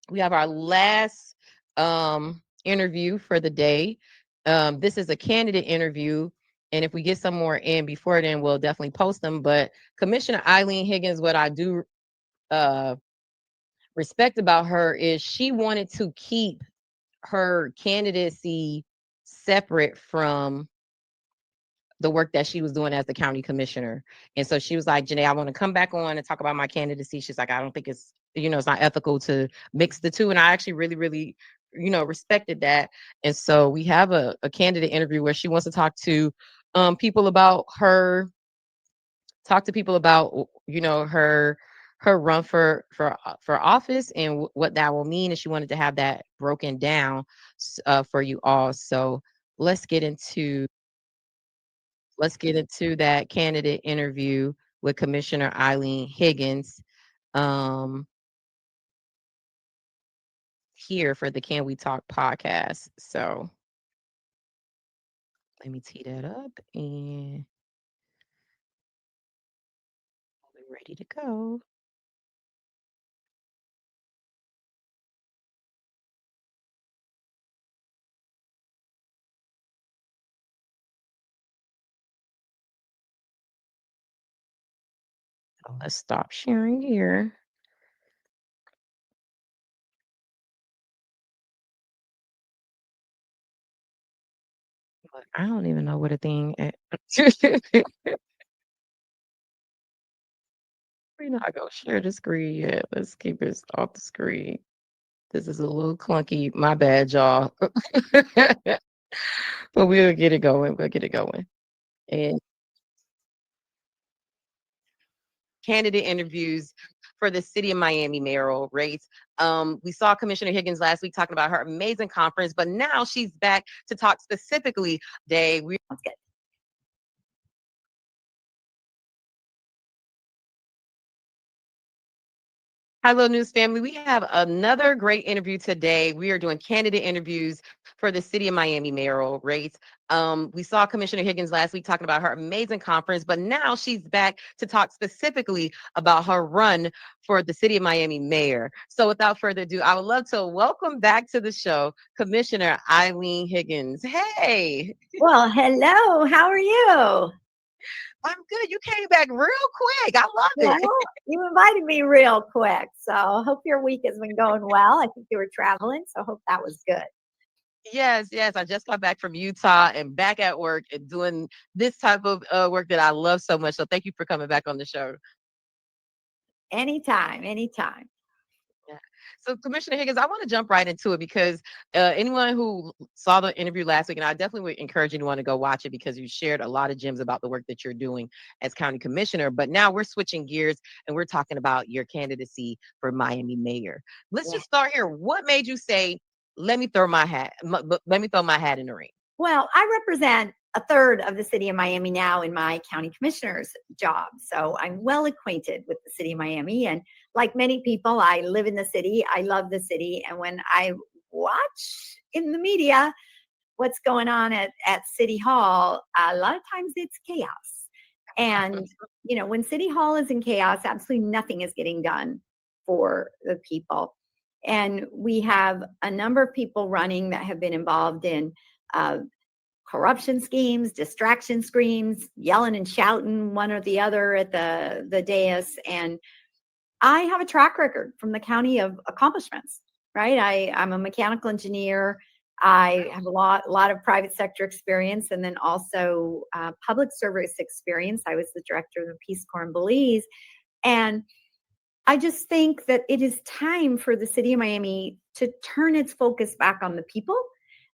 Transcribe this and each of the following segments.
we have our last interview for the day. This is a candidate interview. And if we get some more in before then, we'll definitely post them. But Commissioner Eileen Higgins, what I do uh, respect about her is she wanted to keep her candidacy separate from the work that she was doing as the county commissioner. And so she was like, Janae, I want to come back on and talk about my candidacy. She's like, I don't think it's, it's not ethical to mix the two. And I actually really, really, respected that. And so we have a candidate interview where she wants to people about her, talk to people about, her run for office and what that will mean. And she wanted to have that broken down for you all. So let's get into that candidate interview with Commissioner Eileen Higgins here for the Can We Talk podcast. So let me tee that up and we're ready to go. So let's stop sharing here. But I don't even know what a thing. We're not gonna share the screen yet. Let's keep it off the screen. This is a little clunky. My bad, y'all. But we'll get it going. We'll get it going. And candidate interviews for the city of Miami mayoral race. We saw Commissioner Higgins last week talking about her amazing conference, but now she's back to talk specifically. Hello, News family. We have another great interview today. We are doing candidate interviews for the city of Miami mayoral race. We saw Commissioner Higgins last week talking about her amazing conference, but now she's back to talk specifically about her run for the city of Miami mayor. So without further ado, I would love to welcome back to the show Commissioner Eileen Higgins. Hey. Well, hello. How are you? I'm good. You came back real quick. I love Well, it. you invited me real quick. So hope your week has been going well. I think you were traveling, so hope that was good. Yes, yes. I just got back from Utah and back at work and doing this type of work that I love so much. So thank you for coming back on the show. Anytime, anytime. Yeah. So, Commissioner Higgins, I want to jump right into it because anyone who saw the interview last week, and I definitely would encourage anyone to go watch it because you shared a lot of gems about the work that you're doing as county commissioner. But now we're switching gears and we're talking about your candidacy for Miami mayor. Let's Yeah. just start here. What made you say, "Let me throw my hat. Let me throw my hat in the ring"? Well, I represent a third of the city of Miami now in my county commissioner's job. So I'm well acquainted with the city of Miami. And like many people, I live in the city. I love the city. And when I watch in the media what's going on at City Hall, a lot of times it's chaos. And, when City Hall is in chaos, absolutely nothing is getting done for the people. And we have a number of people running that have been involved in uh, corruption schemes, distraction schemes, yelling and shouting one or the other at the dais. And I have a track record from the county of accomplishments, right? I'm a mechanical engineer. I have a lot of private sector experience and then also public service experience. I was the director of the Peace Corps in Belize. And I just think that it is time for the city of Miami to turn its focus back on the people,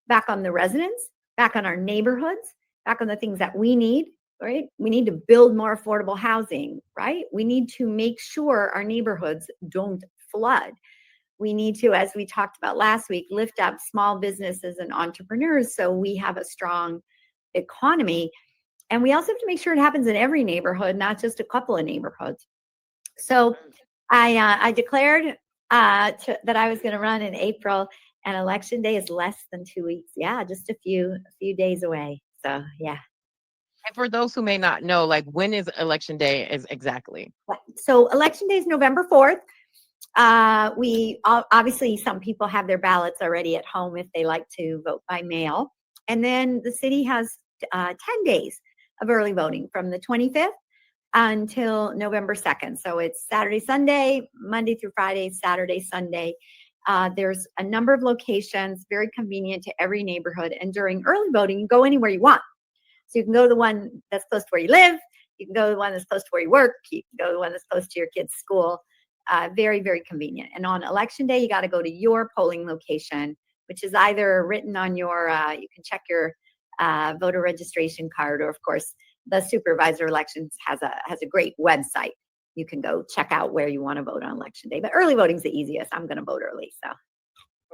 back on the residents, back on our neighborhoods, back on the things that we need, right? We need to build more affordable housing, right? We need to make sure our neighborhoods don't flood. We need to, as we talked about last week, lift up small businesses and entrepreneurs so we have a strong economy. And we also have to make sure it happens in every neighborhood, not just a couple of neighborhoods. So I declared that I was going to run in April, and election day is less than 2 weeks. Yeah, just a few days away. So yeah. And for those who may not know, like when is election day is exactly? So election day is November 4th. Obviously, some people have their ballots already at home if they like to vote by mail. And then the city has 10 days of early voting from the 25th until November 2nd. So it's Saturday, Sunday, Monday through Friday, Saturday, Sunday. There's a number of locations, very convenient to every neighborhood. And during early voting, you go anywhere you want. So you can go to the one that's close to where you live. You can go to the one that's close to where you work. You can go to the one that's close to your kid's school. Very, very convenient. And on election day, you got to go to your polling location, which is either written on your, you can check your voter registration card, or of course, the supervisor elections has a great website. You can go check out where you want to vote on election day. But early voting is the easiest. I'm going to vote early. So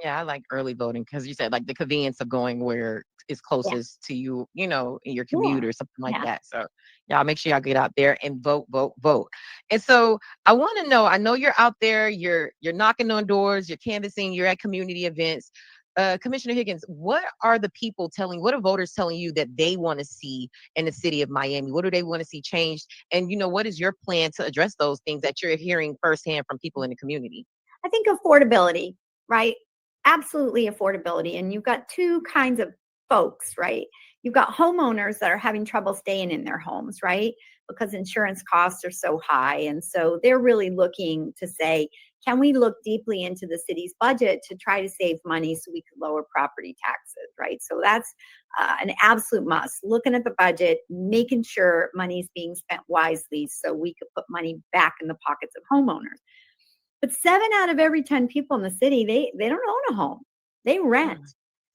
Yeah, I like early voting because you said like the convenience of going where is yeah, closest to you, in your yeah, commute or something like yeah. that. So y'all make sure y'all get out there and vote, vote, vote. And so I want to know, I know you're out there, you're knocking on doors, you're canvassing, you're at community events. Commissioner Higgins, what are the people telling, what are voters telling you that they want to see in the city of Miami? What do they want to see changed? And what is your plan to address those things that you're hearing firsthand from people in the community? I think affordability, right? Absolutely affordability. And you've got two kinds of folks, right? You've got homeowners that are having trouble staying in their homes, right? Because insurance costs are so high. And so they're really looking to say, can we look deeply into the city's budget to try to save money so we could lower property taxes, right? So that's an absolute must. Looking at the budget, making sure money is being spent wisely so we could put money back in the pockets of homeowners. But 7 out of every 10 people in the city, they don't own a home. They rent,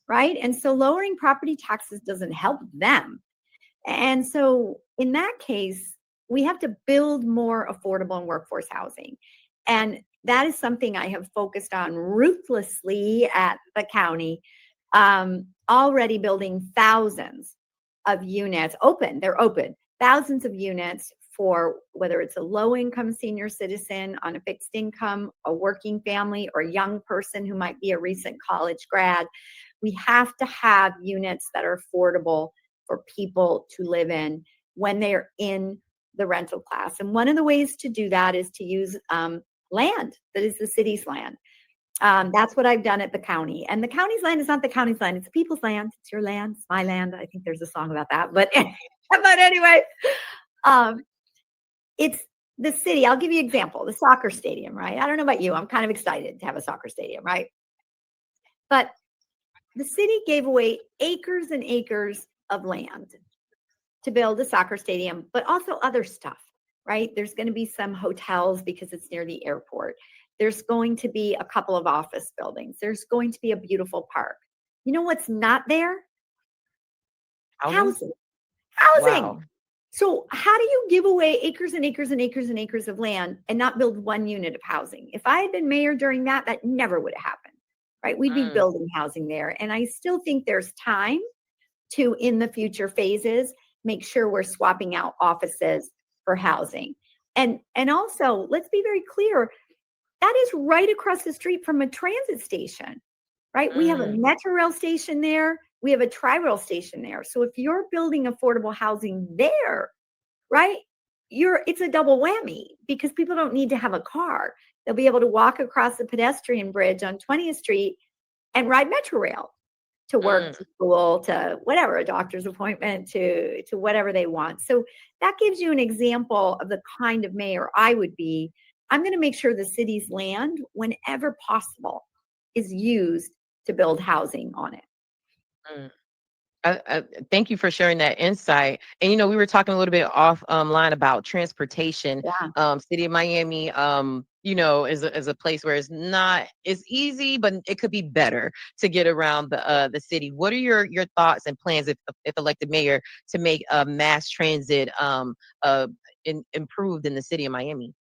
right? And so lowering property taxes doesn't help them. And so in that case, we have to build more affordable and workforce housing. And that is something I have focused on ruthlessly at the county, already building thousands of units open. They're open, thousands of units for whether it's a low income senior citizen on a fixed income, a working family, or a young person who might be a recent college grad. We have to have units that are affordable for people to live in when they're in the rental class. And one of the ways to do that is to use land that is the city's land. That's what I've done at the county. And the county's land is not the county's land. It's people's land. It's your land. It's my land. I think there's a song about that. But anyway, it's the city. I'll give you an example. The soccer stadium, right? I don't know about you. I'm kind of excited to have a soccer stadium, right? But the city gave away acres and acres of land to build a soccer stadium, but also other stuff, right? There's going to be some hotels because it's near the airport. There's going to be a couple of office buildings. There's going to be a beautiful park. You know what's not there? Housing. Wow. So how do you give away acres and acres and acres and acres of land and not build one unit of housing? If I had been mayor during that, that never would have happened, right? We'd be building housing there. And I still think there's time to, in the future phases, make sure we're swapping out offices for housing. And also, let's be very clear, that is right across the street from a transit station, right? We have a metro rail station there. We have a tri-rail station there. So if you're building affordable housing there, right, it's a double whammy because people don't need to have a car. They'll be able to walk across the pedestrian bridge on 20th Street and ride metro rail to work, to school, to whatever, a doctor's appointment, to whatever they want. So that gives you an example of the kind of mayor I would be. I'm going to make sure the city's land, whenever possible, is used to build housing on it. Thank you for sharing that insight. And we were talking a little bit offline about transportation. Yeah. City of Miami, is a place where it's easy, but it could be better to get around the city. What are your thoughts and plans if elected mayor to make mass transit improved in the city of Miami?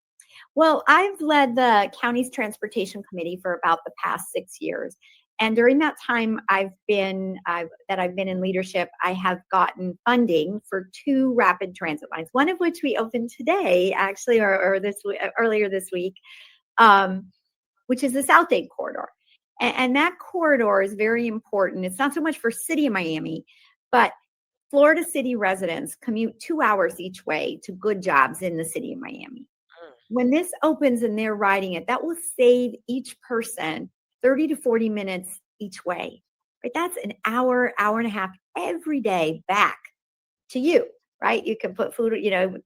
Well, I've led the county's transportation committee for about the past 6 years. And during that time I've been in leadership, I have gotten funding for 2 rapid transit lines, one of which we opened today, actually, or earlier this week, which is the South Dade corridor. And that corridor is very important. It's not so much for city of Miami, but Florida city residents commute 2 hours each way to good jobs in the city of Miami. when this opens and they're riding it, that will save each person 30 to 40 minutes each way, right? That's an hour, hour and a half every day back to you, right? You can put food,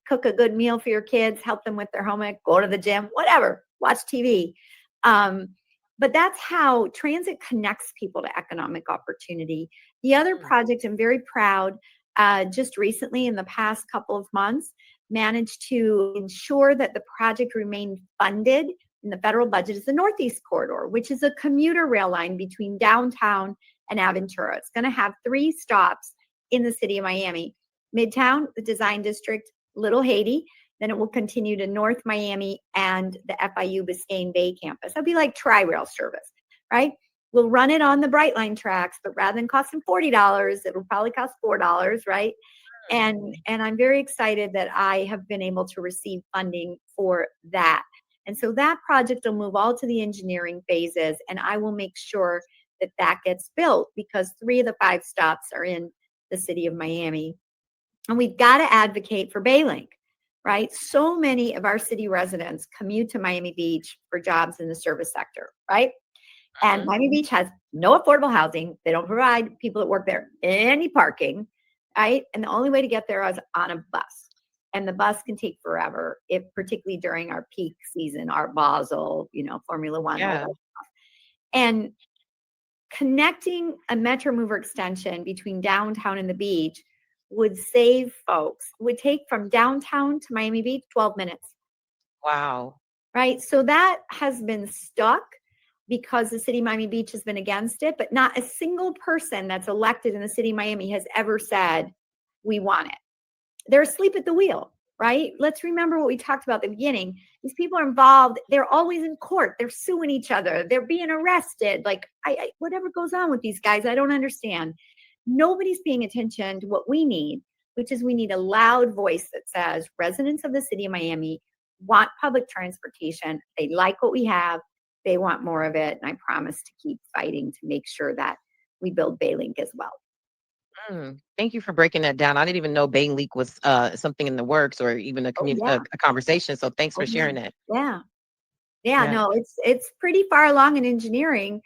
cook a good meal for your kids, help them with their homework, go to the gym, whatever, watch TV. But that's how transit connects people to economic opportunity. The other project, I'm very proud, just recently in the past couple of months, managed to ensure that the project remained funded in the federal budget, is the Northeast Corridor, which is a commuter rail line between downtown and Aventura. It's going to have 3 stops in the city of Miami: Midtown, the Design District, Little Haiti. Then it will continue to North Miami and the FIU Biscayne Bay campus. That'll be like tri-rail service, right? We'll run it on the Brightline tracks, but rather than costing $40, it'll probably cost $4, right? And I'm very excited that I have been able to receive funding for that. And so that project will move all to the engineering phases, and I will make sure that that gets built, because 3 of the 5 stops are in the city of Miami. And we've got to advocate for Baylink, right? So many of our city residents commute to Miami Beach for jobs in the service sector, right? And Miami Beach has no affordable housing. They don't provide people that work there any parking, right? And the only way to get there is on a bus. And the bus can take forever, if particularly during our peak season, our Basel, Formula One. Yeah. And connecting a Metro Mover extension between downtown and the beach would save folks, would take from downtown to Miami Beach 12 minutes. Wow. Right? So that has been stuck because the city of Miami Beach has been against it, but not a single person that's elected in the city of Miami has ever said, we want it. They're asleep at the wheel, right? Let's remember what we talked about at the beginning. These people are involved. They're always in court. They're suing each other. They're being arrested. Like, whatever goes on with these guys, I don't understand. Nobody's paying attention to what we need, which is we need a loud voice that says residents of the city of Miami want public transportation. They like what we have. They want more of it. And I promise to keep fighting to make sure that we build Baylink as well. Thank you for breaking that down. I didn't even know Baylink was something in the works, or even a conversation. So thanks for sharing that. Yeah. No, it's pretty far along in engineering.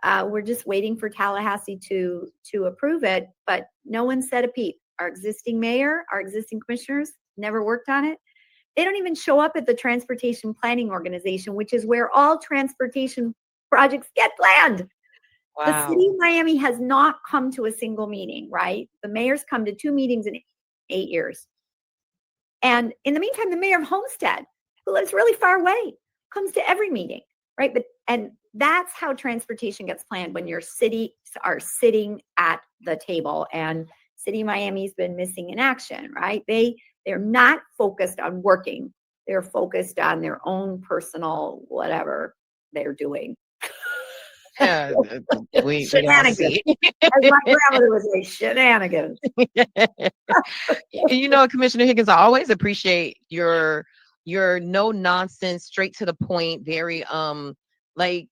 We're just waiting for Tallahassee to approve it, but no one said a peep. Our existing mayor, our existing commissioners never worked on it. They don't even show up at the Transportation Planning Organization, which is where all transportation projects get planned. Wow. The city of Miami has not come to a single meeting, right? The mayor's come to 2 meetings in 8 years. And in the meantime, the mayor of Homestead, who lives really far away, comes to every meeting, right? And that's how transportation gets planned, when your cities are sitting at the table. And city of Miami's been missing in action, right? They're not focused on working. They're focused on their own personal whatever they're doing. Yeah, we shenanigans. As my grandmother would say, shenanigans. Commissioner Higgins, I always appreciate your no nonsense, straight to the point, very like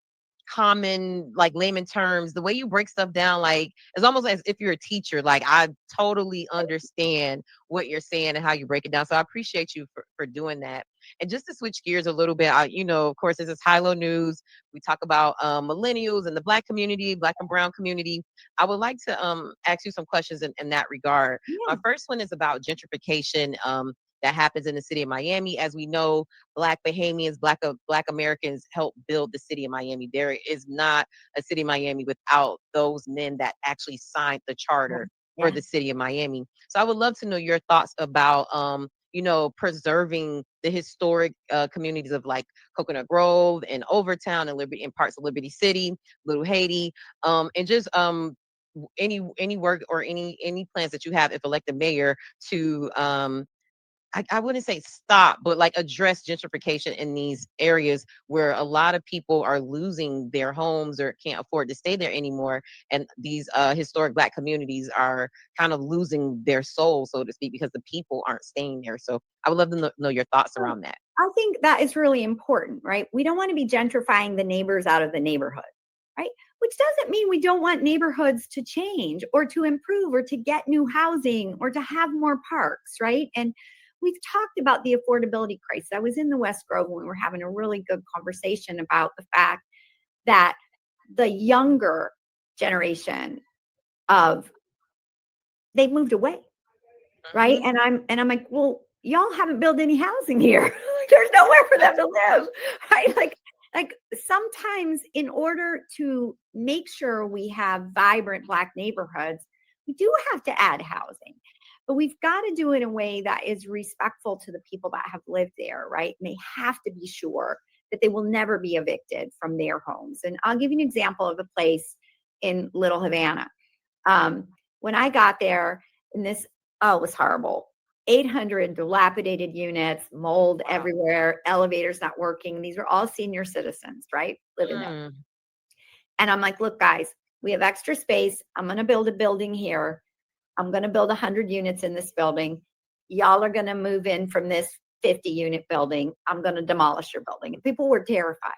common, like layman terms. The way you break stuff down, like it's almost as if you're a teacher. Like I totally understand what you're saying and how you break it down. So I appreciate you for doing that. And just to switch gears a little bit, of course, this is high-low news. We talk about millennials and the Black community, Black and Brown community. I would like to ask you some questions in that regard. Yeah. My first one is about gentrification that happens in the city of Miami. As we know, Black Bahamians, Black Americans help build the city of Miami. There is not a city of Miami without those men that actually signed the charter for the city of Miami. So I would love to know your thoughts about preserving the historic communities of like Coconut Grove and Overtown and parts of Liberty City, Little Haiti, and just any work or any plans that you have if elected mayor to I wouldn't say stop, but like address gentrification in these areas where a lot of people are losing their homes or can't afford to stay there anymore. And these historic Black communities are kind of losing their soul, so to speak, because the people aren't staying there. So I would love to know your thoughts around that. I think that is really important, right? We don't want to be gentrifying the neighbors out of the neighborhood, right? Which doesn't mean we don't want neighborhoods to change or to improve or to get new housing or to have more parks, right? And we've talked about the affordability crisis. I was in the West Grove when we were having a really good conversation about the fact that the younger generation of they've moved away, right? And I'm like, well, y'all haven't built any housing here. There's nowhere for them to live, right? Like sometimes in order to make sure we have vibrant Black neighborhoods, we do have to add housing, but we've got to do it in a way that is respectful to the people that have lived there, right? And they have to be sure that they will never be evicted from their homes. And I'll give you an example of a place in Little Havana. When I got there, and this, it was horrible. 800 dilapidated units, mold everywhere, elevators not working. These were all senior citizens, right? Living there. And I'm like, look, guys, we have extra space. I'm going to build a building here. I'm going to build 100 units in this building. Y'all are going to move in from this 50 unit building. I'm going to demolish your building. And people were terrified.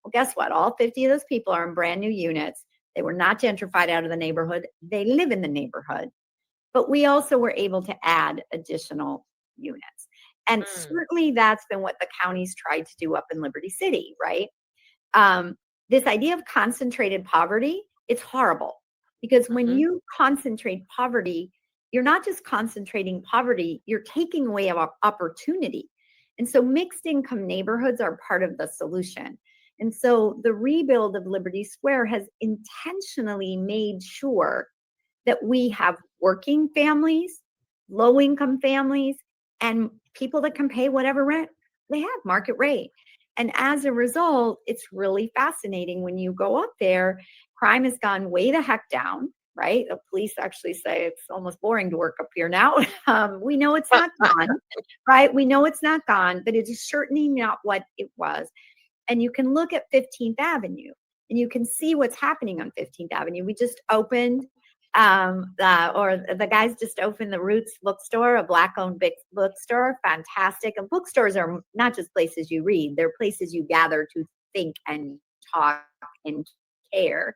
Well, guess what? All 50 of those people are in brand new units. They were not gentrified out of the neighborhood. They live in the neighborhood. But we also were able to add additional units. And certainly that's been what the county's tried to do up in Liberty City, right? This idea of concentrated poverty, it's horrible. Because when you concentrate poverty, you're not just concentrating poverty, you're taking away opportunity. And so mixed income neighborhoods are part of the solution. And so the rebuild of Liberty Square has intentionally made sure that we have working families, low-income families, and people that can pay whatever rent they have, market rate. And as a result, it's really fascinating when you go up there, crime has gone way the heck down, right? The police actually say it's almost boring to work up here now. We know it's not gone, right? We know it's not gone, but it is certainly not what it was. And you can look at 15th Avenue and you can see what's happening on 15th Avenue. We just opened the guys just opened the Roots bookstore, a Black-owned big bookstore. Fantastic. And bookstores are not just places you read; they're places you gather to think and talk and care.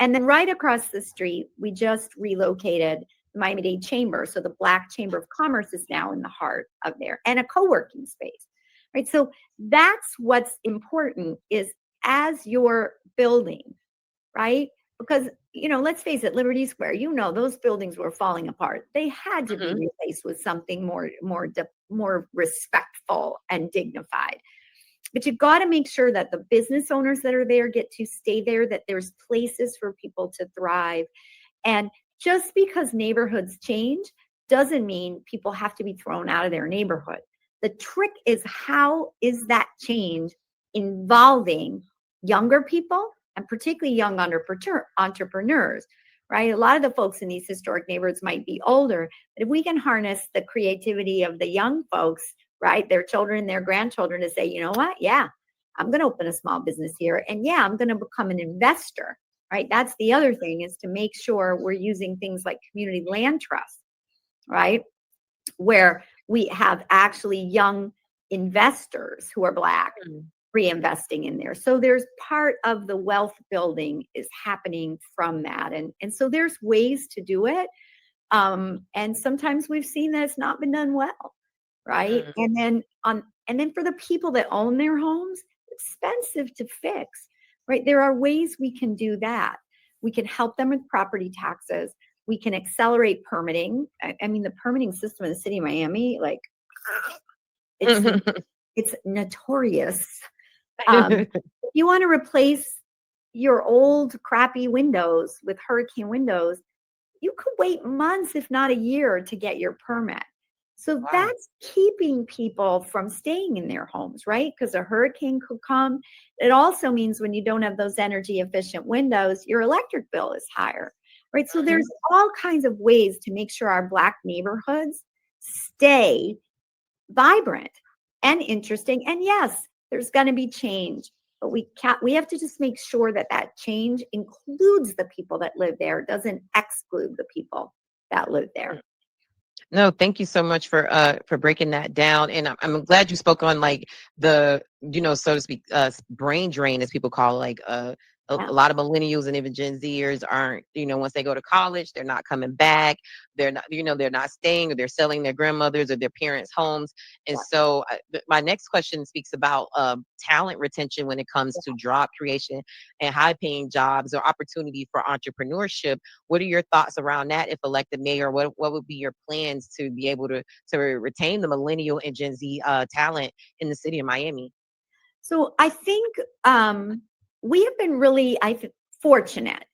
And then right across the street, we just relocated the Miami-Dade Chamber, so the Black Chamber of Commerce is now in the heart of there, and a co-working space. Right. So that's what's important is as you're building, right? Because, let's face it, Liberty Square, those buildings were falling apart. They had to be replaced with something more respectful and dignified. But you've got to make sure that the business owners that are there get to stay there, that there's places for people to thrive. And just because neighborhoods change doesn't mean people have to be thrown out of their neighborhood. The trick is, how is that change involving younger people and particularly young entrepreneurs, right? A lot of the folks in these historic neighborhoods might be older, but if we can harness the creativity of the young folks, right, their children, their grandchildren, to say, you know what? Yeah, I'm going to open a small business here. And yeah, I'm going to become an investor, right? That's the other thing, is to make sure we're using things like community land trust, right? Where we have actually young investors who are Black reinvesting in there. So there's part of the wealth building is happening from that. And so there's ways to do it. And sometimes we've seen that it's not been done well, right? And then for the people that own their homes, it's expensive to fix, right? There are ways we can do that. We can help them with property taxes. We can accelerate permitting. I mean, the permitting system in the city of Miami, like, it's notorious. If you want to replace your old crappy windows with hurricane windows, you could wait months, if not a year, to get your permit. So that's keeping people from staying in their homes, right? Because a hurricane could come. It also means when you don't have those energy efficient windows, your electric bill is higher, right? So there's all kinds of ways to make sure our Black neighborhoods stay vibrant and interesting. And yes, there's going to be change, but we have to just make sure that that change includes the people that live there, doesn't exclude the people that live there. No, thank you so much for breaking that down. And I'm glad you spoke on like the, so to speak, brain drain, as people call it, like Yeah. a lot of millennials and even Gen Zers aren't, once they go to college, they're not coming back. They're not, they're not staying, or they're selling their grandmothers or their parents' homes. And Yeah. so my next question speaks about talent retention when it comes to job creation and high paying jobs or opportunity for entrepreneurship. What are your thoughts around that if elected mayor? What would be your plans to be able to retain the millennial and Gen Z talent in the city of Miami? So I think we have been really, fortunate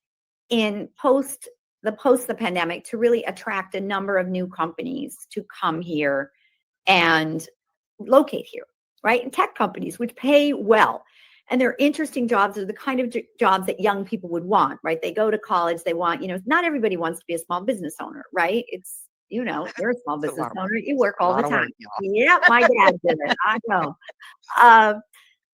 in post the pandemic to really attract a number of new companies to come here and locate here, right? And tech companies, which pay well. And they're interesting jobs, are the kind of jobs that young people would want, right? They go to college, they want, not everybody wants to be a small business owner, right? It's, you're a small It's a business lot of owner, work. you It's work a all the lot of time. work, y'all. Yeah, my dad did it. I know. Um,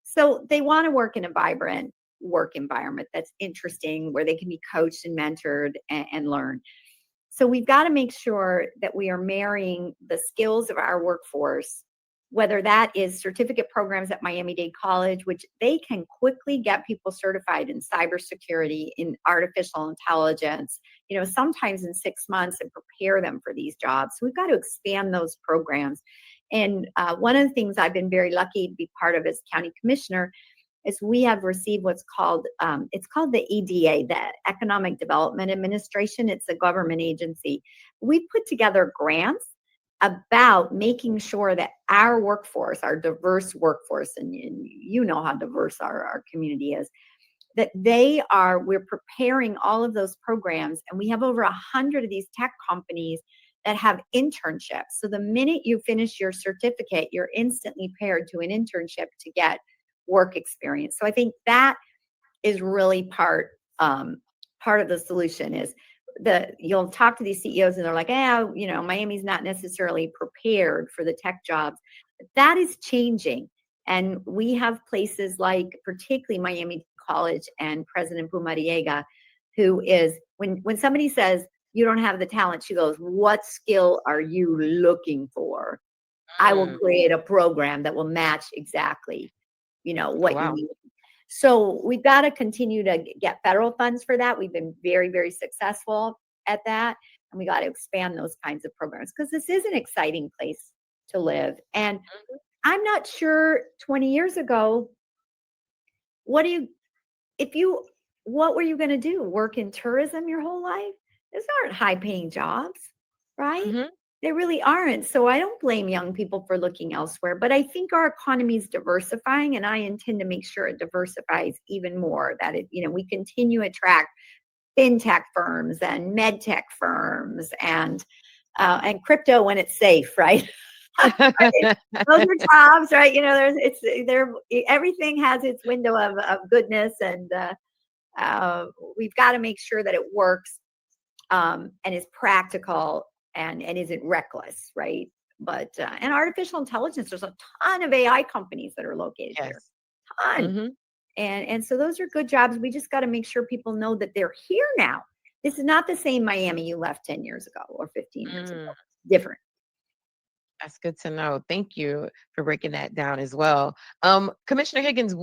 so they want to work in a vibrant work environment that's interesting, where they can be coached and mentored and learn. So we've got to make sure that we are marrying the skills of our workforce, whether that is certificate programs at Miami-Dade College, which they can quickly get people certified in cybersecurity, in artificial intelligence, sometimes in 6 months, and prepare them for these jobs. So we've got to expand those programs. And one of the things I've been very lucky to be part of as county commissioner is we have received what's called, it's called the EDA, the Economic Development Administration. It's a government agency. We put together grants about making sure that our workforce, our diverse workforce, and you know how diverse our community is, that we're preparing all of those programs. And we have over 100 of these tech companies that have internships. So the minute you finish your certificate, you're instantly paired to an internship to get work experience. So I think that is really part of the solution. Is you'll talk to these CEOs and they're like, Miami's not necessarily prepared for the tech jobs. But that is changing. And we have places like particularly Miami College and President Pumariega, who is, when somebody says you don't have the talent, she goes, what skill are you looking for? I will create a program that will match exactly what Oh, you wow. need. So we've got to continue to get federal funds for that. We've been very, very successful at that. And we got to expand those kinds of programs, because this is an exciting place to live. And I'm not sure 20 years ago, what were you going to do? Work in tourism your whole life? Those aren't high paying jobs, right? Mm-hmm. They really aren't. So I don't blame young people for looking elsewhere, but I think our economy is diversifying, and I intend to make sure it diversifies even more, that we continue to attract fintech firms and med tech firms and crypto when it's safe, right? Those are jobs, right? Everything has its window of goodness, and we've got to make sure that it works and is practical and isn't reckless, right? But and artificial intelligence, there's a ton of AI companies that are located here, Yes. ton, Mm-hmm. and so those are good jobs. We just got to make sure people know that they're here now. This is not the same Miami you left 10 years ago or 15 years ago. Mm. Different. That's good to know. Thank you for breaking that down as well. Commissioner Higgins,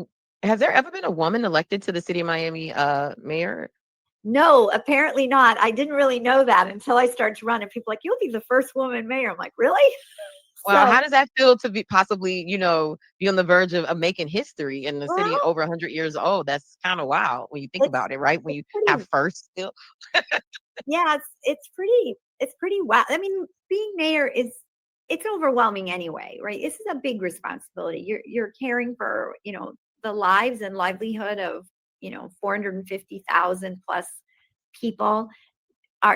has there ever been a woman elected to the city of Miami mayor? No, apparently not. I didn't really know that until I started to run, and people like, you'll be the first woman mayor. I'm like, really? Well, So, how does that feel to be possibly, be on the verge of making history in the city well, over 100 years old? That's kind of wild when you think it's about it, right? When it's you have pretty. first still. Yeah, it's pretty wow. I mean, being mayor it's overwhelming anyway, right? This is a big responsibility. You're caring for, the lives and livelihood of, 450,000 plus people.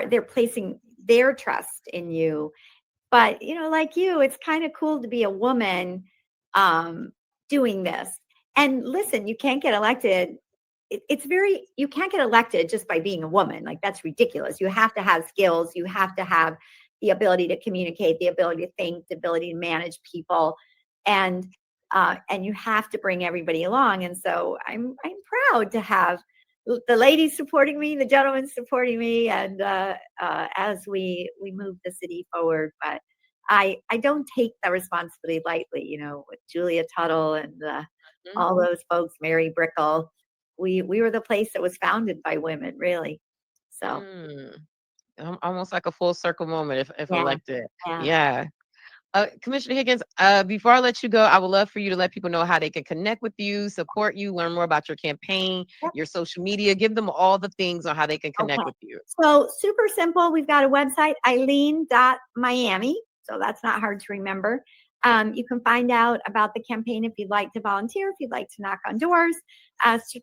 They're placing their trust in you. But, like you, it's kind of cool to be a woman um doing this. And listen, you can't get elected, you can't get elected just by being a woman. Like, that's ridiculous. You have to have skills, you have to have the ability to communicate, the ability to think, the ability to manage people, and you have to bring everybody along. And so I'm proud to have the ladies supporting me, the gentlemen supporting me, and as we move the city forward. But I don't take the responsibility lightly, with Julia Tuttle and Mhm. all those folks, Mary Brickell. we were the place that was founded by women, really. So Mm, almost like a full circle moment if yeah, elected. yeah. Yeah. Commissioner Higgins, before I let you go, I would love for you to let people know how they can connect with you, support you, learn more about your campaign, Yep. your social media. Give them all the things on how they can connect Okay. with you. So super simple. We've got a website, Eileen.Miami. So that's not hard to remember. You can find out about the campaign if you'd like to volunteer, if you'd like to knock on doors.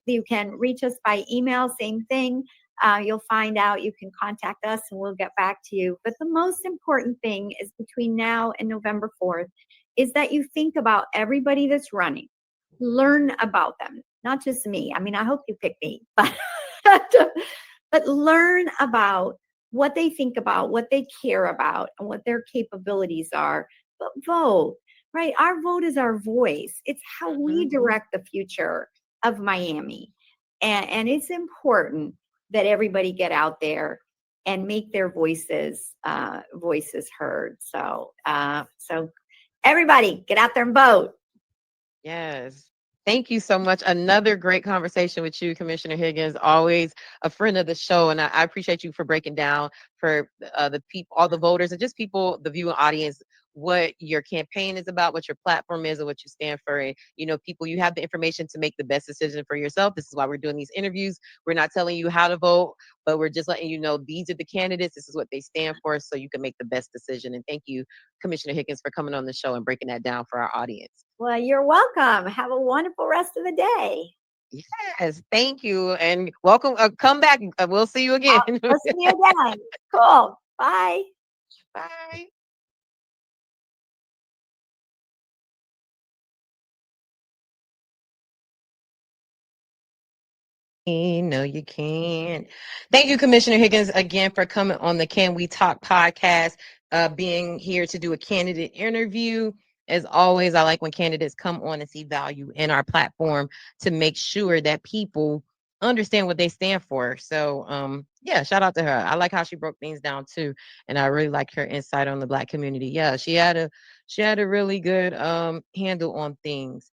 You can reach us by email, same thing. You'll find out, you can contact us and we'll get back to you. But the most important thing is between now and November 4th is that you think about everybody that's running, learn about them, not just me. I mean, I hope you pick me, but but learn about what they think about, what they care about, and what their capabilities are. But vote, right? Our vote is our voice. It's how we Mhm. direct the future of Miami. And it's important that everybody get out there and make their voices heard. So everybody get out there and vote. Yes. Thank you so much. Another great conversation with you, Commissioner Higgins. Always a friend of the show, and I appreciate you for breaking down for the people, all the voters, and just people, the viewing audience, what your campaign is about, what your platform is, and what you stand for. And people, you have the information to make the best decision for yourself. This is why we're doing these interviews. We're not telling you how to vote, but we're just letting you know these are the candidates. This is what they stand for, so you can make the best decision. And thank you, Commissioner Higgins, for coming on the show and breaking that down for our audience. Well, you're welcome. Have a wonderful rest of the day. Yes, thank you, and welcome. Come back. We'll see you again. I'll see you again. Cool. Bye. Bye. No, you can't. Thank you, Commissioner Higgins, again for coming on the Can We Talk podcast, being here to do a candidate interview. As always, I like when candidates come on and see value in our platform to make sure that people understand what they stand for. So, yeah, shout out to her. I like how she broke things down too, and I really like her insight on the Black community. Yeah, she had a really good handle on things.